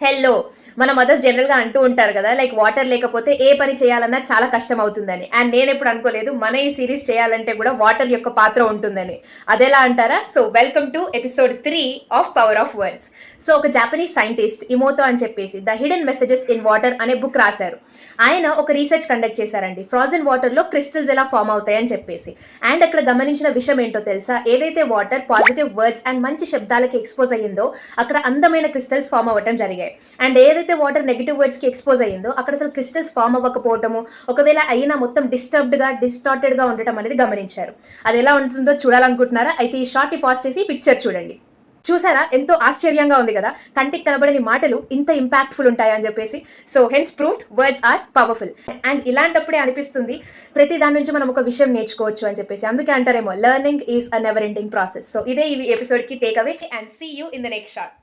Hello మన mothers జనరల్గా అంటూ ఉంటారు కదా, లైక్ వాటర్ లేకపోతే ఏ పని చేయాలన్నా చాలా కష్టం అవుతుందని. అండ్ నేను ఎప్పుడు అనుకోలేదు మన ఈ సిరీస్ చేయాలంటే కూడా వాటర్ యొక్క పాత్ర ఉంటుందని. అదెలా అంటారా? So welcome to episode 3 of power of words. So ఒక జాపనీస్ సైంటిస్ట్ ఇమోతో అని చెప్పేసి the hidden messages in water అనే బుక్ రాశారు. ఆయన ఒక రీసెర్చ్ కండక్ట్ చేశారండి, ఫ్రోజన్ వాటర్లో క్రిస్టల్స్ ఎలా ఫామ్ అవుతాయని చెప్పేసి. అండ్ అక్కడ గమనించిన విషయం ఏంటో తెలుసా? ఏదైతే వాటర్ పాజిటివ్ వర్డ్స్ అండ్ మంచి శబ్దాలకి ఎక్స్పోజ్ అయ్యిందో అక్కడ అందమైన క్రిస్టల్స్ ఫామ్ అవ్వటం జరిగాయి. అండ్ ఏదైతే వాటర్ నెగిటివ్ వర్డ్స్కి ఎక్స్పోజ్ అయ్యిందో అక్కడ అసలు క్రిస్టల్స్ ఫామ్ అవ్వకపోవటము, ఒకవేళ అయినా మొత్తం డిస్టార్టెడ్గా ఉండటం అనేది గమనించారు. అది ఎలా ఉంటుందో చూడాలనుకుంటున్నారా? అయితే ఈ షార్ట్ని పాజ్ చేసి పిక్చర్ చూడండి. చూసారా, ఎంతో ఆశ్చర్యంగా ఉంది కదా, కంటికి కనబడని మాటలు ఇంత ఇంపాక్ట్ఫుల్ ఉంటాయి అని చెప్పేసి. So hence proved words are powerful. And ఇలాంటప్పుడే అనిపిస్తుంది ప్రతి దాని నుంచి మనం ఒక విషయం నేర్చుకోవచ్చు అని చెప్పేసి. అందుకే అంటారేమో learning is a never ending process. So ఇదే ఈ ఎపిసోడ్కి take away and see you in the next short.